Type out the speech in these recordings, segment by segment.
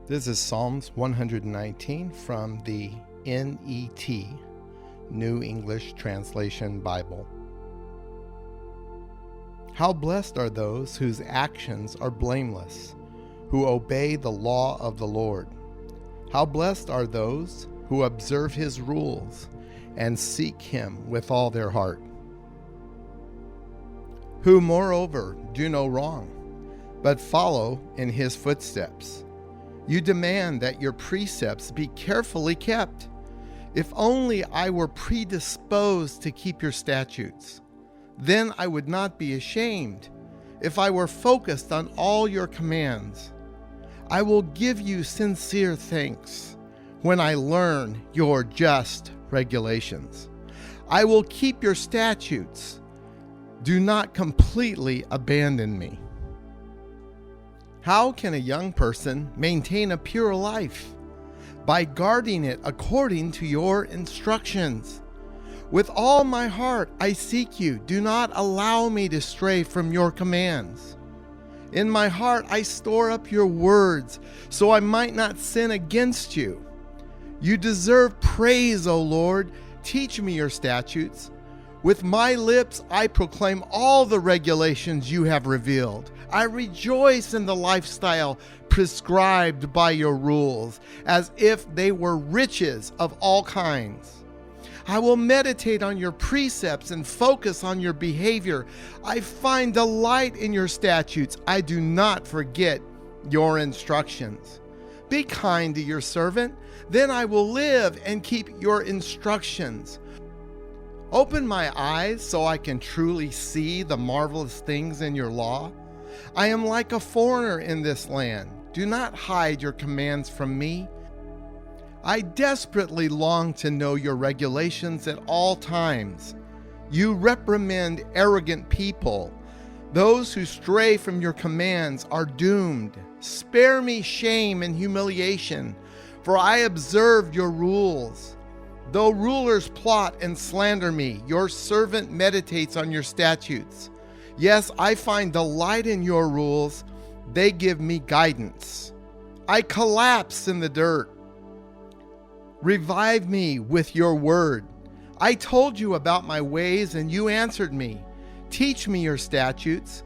This is Psalms 119 from the NET, New English Translation Bible. How blessed are those whose actions are blameless, who obey the law of the Lord. How blessed are those who observe his rules and seek him with all their heart. Who moreover do no wrong, but follow in his footsteps. You demand that your precepts be carefully kept. If only I were predisposed to keep your statutes, then I would not be ashamed. If I were focused on all your commands, I will give you sincere thanks when I learn your just regulations. I will keep your statutes. Do not completely abandon me. How can a young person maintain a pure life? By guarding it according to your instructions. With all my heart I seek you. Do not allow me to stray from your commands. In my heart I store up your words, so I might not sin against you. You deserve praise, O Lord. Teach me your statutes. With my lips I proclaim all the regulations you have revealed. I rejoice in the lifestyle prescribed by your rules, as if they were riches of all kinds. I will meditate on your precepts and focus on your behavior. I find delight in your statutes. I do not forget your instructions. Be kind to your servant, then I will live and keep your instructions. Open my eyes so I can truly see the marvelous things in your law. I am like a foreigner in this land. Do not hide your commands from me. I desperately long to know your regulations at all times. You reprimand arrogant people. Those who stray from your commands are doomed. Spare me shame and humiliation, for I observe your rules. Though rulers plot and slander me, your servant meditates on your statutes. Yes, I find delight in your rules. They give me guidance. I collapse in the dirt. Revive me with your word. I told you about my ways and you answered me. Teach me your statutes.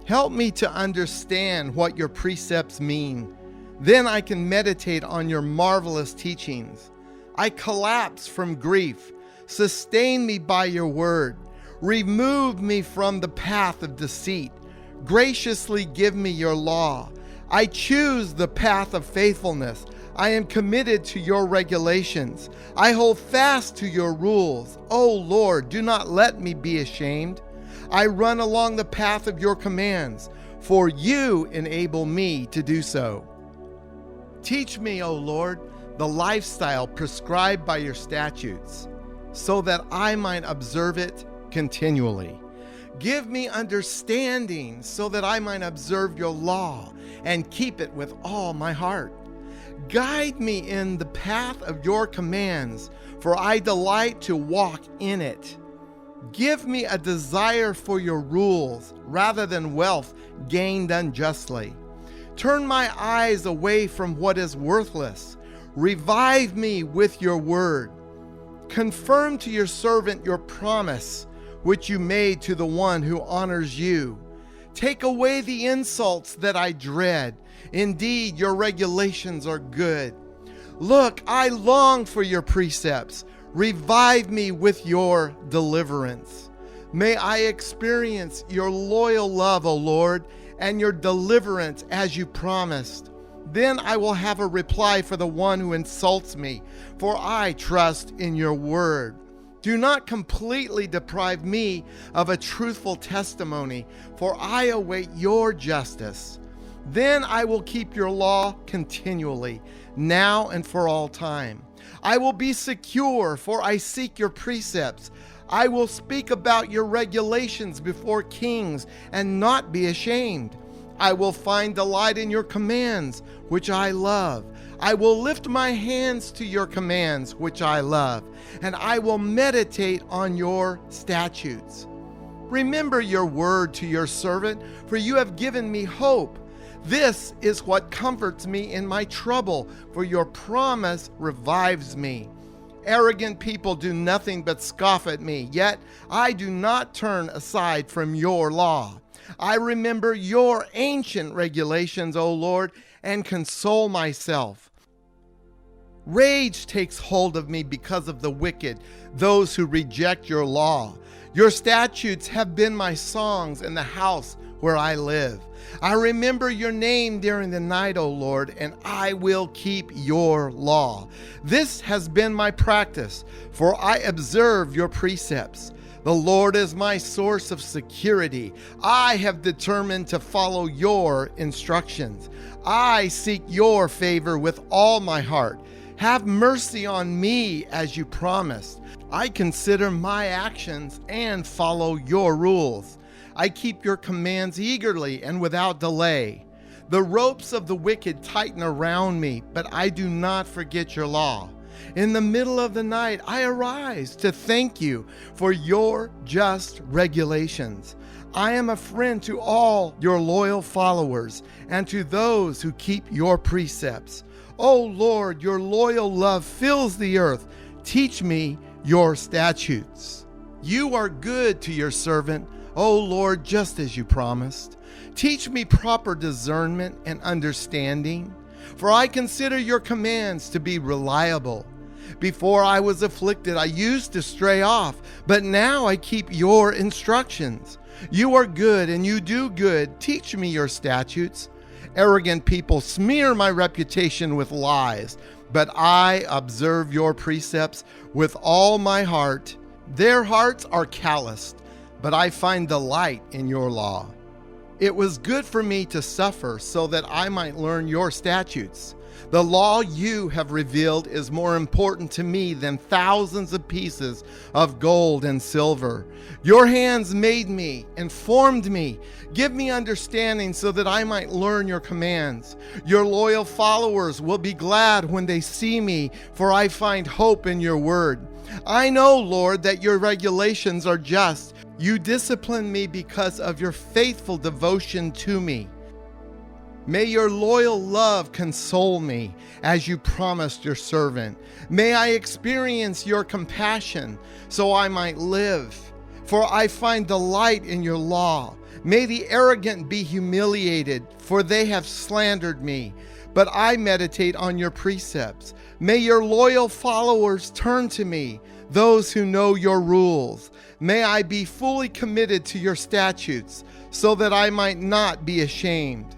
Help me to understand what your precepts mean. Then I can meditate on your marvelous teachings. I collapse from grief. Sustain me by your word. Remove me from the path of deceit. Graciously give me your law. I choose the path of faithfulness. I am committed to your regulations. I hold fast to your rules. O Lord, do not let me be ashamed. I run along the path of your commands, for you enable me to do so. Teach me, O Lord, the lifestyle prescribed by your statutes, so that I might observe it continually. Give me understanding so that I might observe your law and keep it with all my heart. Guide me in the path of your commands, for I delight to walk in it. Give me a desire for your rules rather than wealth gained unjustly. Turn my eyes away from what is worthless. Revive me with your word. Confirm to your servant your promise, which you made to the one who honors you. Take away the insults that I dread. Indeed, your regulations are good. Look, I long for your precepts. Revive me with your deliverance. May I experience your loyal love, O Lord, and your deliverance as you promised. Then I will have a reply for the one who insults me, for I trust in your word. Do not completely deprive me of a truthful testimony, for I await your justice. Then I will keep your law continually, now and for all time. I will be secure, for I seek your precepts. I will speak about your regulations before kings and not be ashamed. I will find delight in your commands, which I love. I will lift my hands to your commands, which I love, and I will meditate on your statutes. Remember your word to your servant, for you have given me hope. This is what comforts me in my trouble, for your promise revives me. Arrogant people do nothing but scoff at me, yet I do not turn aside from your law. I remember your ancient regulations, O Lord, and console myself. Rage takes hold of me because of the wicked, those who reject your law. Your statutes have been my songs in the house where I live. I remember your name during the night, O Lord, and I will keep your law. This has been my practice, for I observe your precepts. The Lord is my source of security. I have determined to follow your instructions. I seek your favor with all my heart. Have mercy on me as you promised. I consider my actions and follow your rules. I keep your commands eagerly and without delay. The ropes of the wicked tighten around me, but I do not forget your law. In the middle of the night, I arise to thank you for your just regulations. I am a friend to all your loyal followers and to those who keep your precepts. O Lord, your loyal love fills the earth. Teach me your statutes. You are good to your servant, O Lord, just as you promised. Teach me proper discernment and understanding, for I consider your commands to be reliable. Before I was afflicted, I used to stray off, but now I keep your instructions. You are good and you do good. Teach me your statutes. Arrogant people smear my reputation with lies, but I observe your precepts with all my heart. Their hearts are calloused, but I find delight in your law. It was good for me to suffer so that I might learn your statutes. The law you have revealed is more important to me than thousands of pieces of gold and silver. Your hands made me and formed me. Give me understanding so that I might learn your commands. Your loyal followers will be glad when they see me, for I find hope in your word. I know, Lord, that your regulations are just. You discipline me because of your faithful devotion to me. May your loyal love console me as you promised your servant. May I experience your compassion so I might live. For I find delight in your law. May the arrogant be humiliated, for they have slandered me. But I meditate on your precepts. May your loyal followers turn to me, those who know your rules. May I be fully committed to your statutes, so that I might not be ashamed.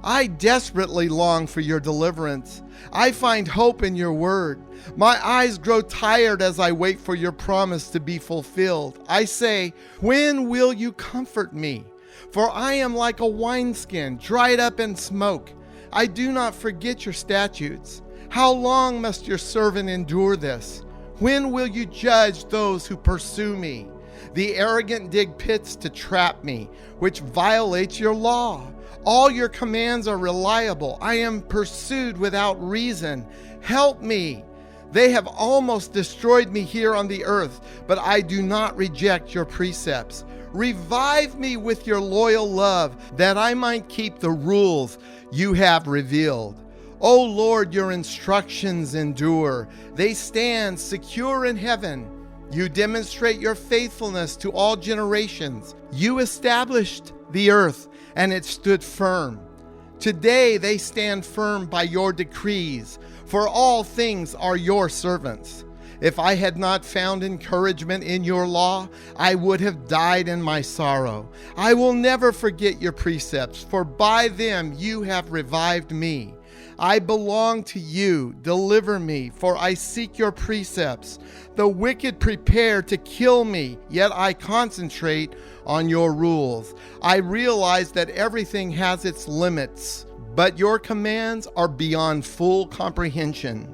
I desperately long for your deliverance. I find hope in your word. My eyes grow tired as I wait for your promise to be fulfilled. I say, when will you comfort me? For I am like a wineskin, dried up in smoke. I do not forget your statutes. How long must your servant endure this? When will you judge those who pursue me? The arrogant dig pits to trap me, which violates your law. All your commands are reliable. I am pursued without reason. Help me. They have almost destroyed me here on the earth, but I do not reject your precepts. Revive me with your loyal love, that I might keep the rules you have revealed. O Lord, your instructions endure. They stand secure in heaven. You demonstrate your faithfulness to all generations. You established the earth, and it stood firm. Today they stand firm by your decrees, for all things are your servants. If I had not found encouragement in your law, I would have died in my sorrow. I will never forget your precepts, for by them you have revived me. I belong to you. Deliver me, for I seek your precepts. The wicked prepare to kill me, yet I concentrate on your rules. I realize that everything has its limits, but your commands are beyond full comprehension.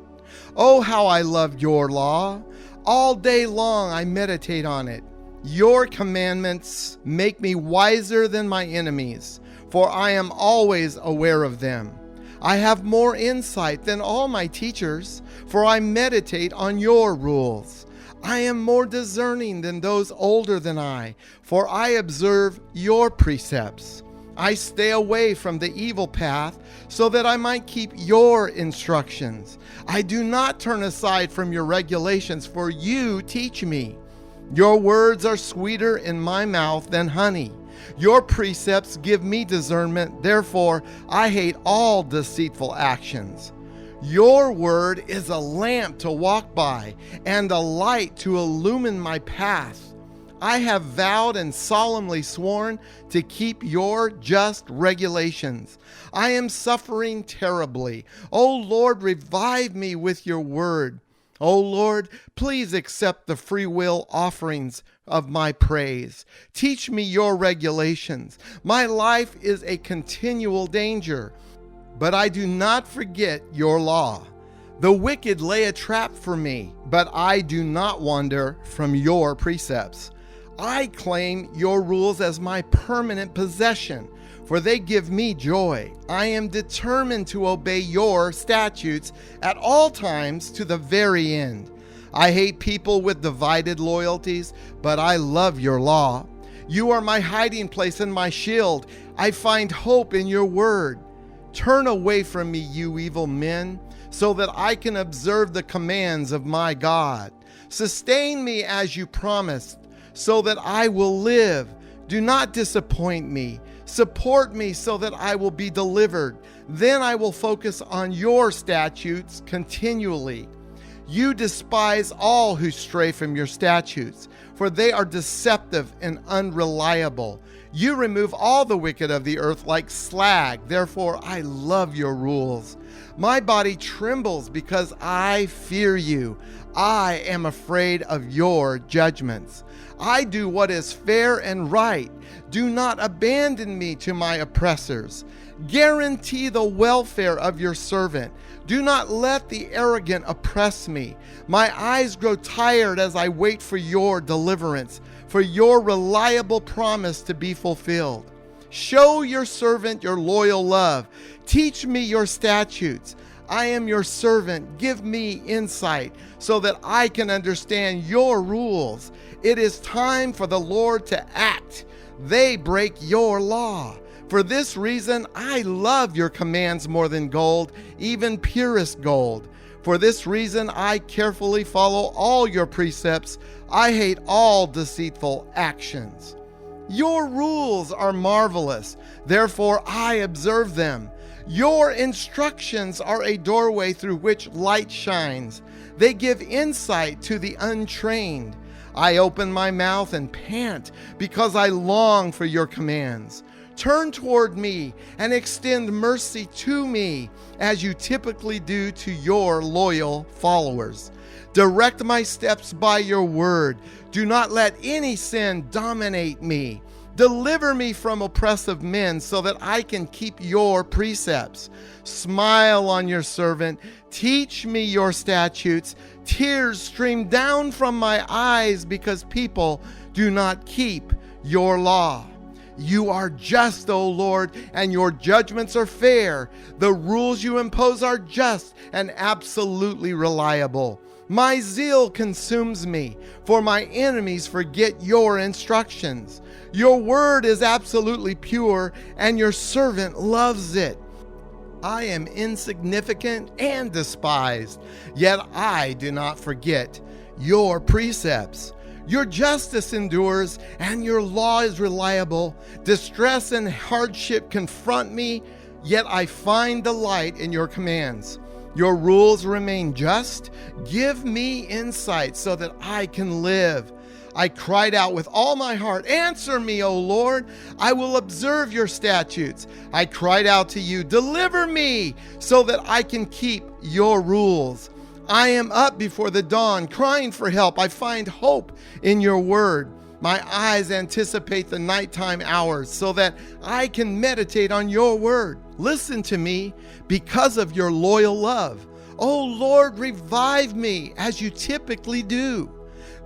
Oh, how I love your law. All day long I meditate on it. Your commandments make me wiser than my enemies, for I am always aware of them. I have more insight than all my teachers, for I meditate on your rules. I am more discerning than those older than I, for I observe your precepts. I stay away from the evil path so that I might keep your instructions. I do not turn aside from your regulations, for you teach me. Your words are sweeter in my mouth than honey. Your precepts give me discernment. Therefore, I hate all deceitful actions. Your word is a lamp to walk by and a light to illumine my path. I have vowed and solemnly sworn to keep your just regulations. I am suffering terribly. O Lord, revive me with your word. O Lord, please accept the free will offerings of my praise. Teach me your regulations. My life is a continual danger, but I do not forget your law. The wicked lay a trap for me, but I do not wander from your precepts. I claim your rules as my permanent possession, for they give me joy. I am determined to obey your statutes at all times to the very end. I hate people with divided loyalties, but I love your law. You are my hiding place and my shield. I find hope in your word. Turn away from me, you evil men, so that I can observe the commands of my God. Sustain me as you promised, so that I will live. Do not disappoint me. Support me so that I will be delivered. Then I will focus on your statutes continually. You despise all who stray from your statutes, for they are deceptive and unreliable. You remove all the wicked of the earth like slag. Therefore, I love your rules. My body trembles because I fear you. I am afraid of your judgments. I do what is fair and right. Do not abandon me to my oppressors. Guarantee the welfare of your servant. Do not let the arrogant oppress me. My eyes grow tired as I wait for your deliverance, for your reliable promise to be fulfilled. Show your servant your loyal love. Teach me your statutes. I am your servant. Give me insight so that I can understand your rules. It is time for the Lord to act. They break your law. For this reason, I love your commands more than gold, even purest gold. For this reason, I carefully follow all your precepts. I hate all deceitful actions. Your rules are marvelous. Therefore, I observe them. Your instructions are a doorway through which light shines. They give insight to the untrained. I open my mouth and pant because I long for your commands. Turn toward me and extend mercy to me as you typically do to your loyal followers. Direct my steps by your word. Do not let any sin dominate me. Deliver me from oppressive men so that I can keep your precepts. Smile on your servant. Teach me your statutes. Tears stream down from my eyes because people do not keep your law. You are just, O Lord, and your judgments are fair. The rules you impose are just and absolutely reliable. My zeal consumes me, for my enemies forget your instructions. Your word is absolutely pure, and your servant loves it. I am insignificant and despised, yet I do not forget your precepts. Your justice endures, and your law is reliable. Distress and hardship confront me, yet I find delight in your commands. Your rules remain just. Give me insight so that I can live. I cried out with all my heart, answer me, O Lord. I will observe your statutes. I cried out to you, deliver me so that I can keep your rules. I am up before the dawn, crying for help. I find hope in your word. My eyes anticipate the nighttime hours so that I can meditate on your word. Listen to me because of your loyal love. O Lord, revive me as you typically do.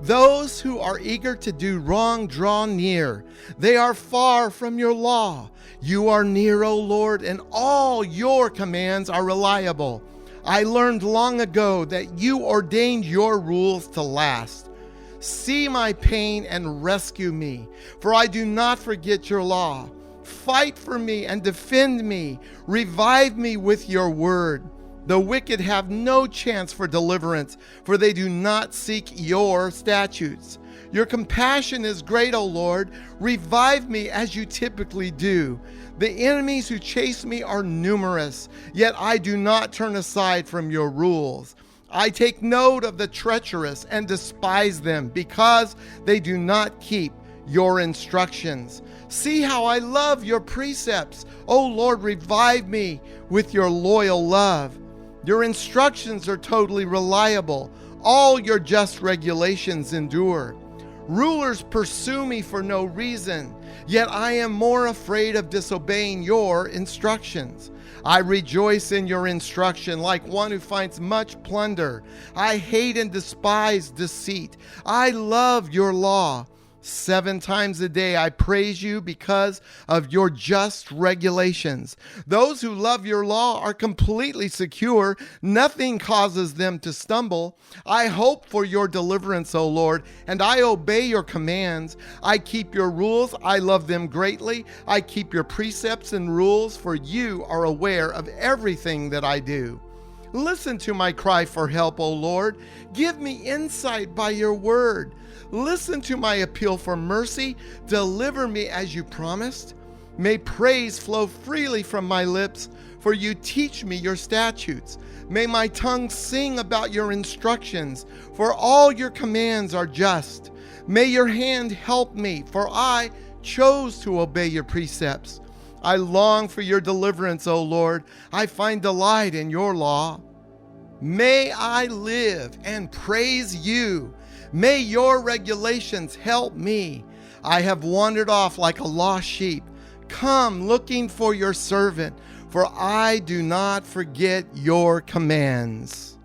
Those who are eager to do wrong draw near. They are far from your law. You are near, O Lord, and all your commands are reliable. I learned long ago that you ordained your rules to last. See my pain and rescue me, for I do not forget your law. Fight for me and defend me. Revive me with your word. The wicked have no chance for deliverance, for they do not seek your statutes. Your compassion is great, O Lord. Revive me as you typically do. The enemies who chase me are numerous, yet I do not turn aside from your rules. I take note of the treacherous and despise them because they do not keep your instructions. See how I love your precepts. O Lord, revive me with your loyal love. Your instructions are totally reliable. All your just regulations endure. Rulers pursue me for no reason, yet I am more afraid of disobeying your instructions. I rejoice in your instruction like one who finds much plunder. I hate and despise deceit. I love your law. 7 times a day I praise you because of your just regulations. Those who love your law are completely secure. Nothing causes them to stumble. I hope for your deliverance, O Lord, and I obey your commands. I keep your rules. I love them greatly. I keep your precepts and rules, for you are aware of everything that I do. Listen to my cry for help, O Lord. Give me insight by your word. Listen to my appeal for mercy. Deliver me as you promised. May praise flow freely from my lips, for you teach me your statutes. May my tongue sing about your instructions, for all your commands are just. May your hand help me, for I chose to obey your precepts. I long for your deliverance, O Lord. I find delight in your law. May I live and praise you. May your regulations help me. I have wandered off like a lost sheep. Come looking for your servant, for I do not forget your commands.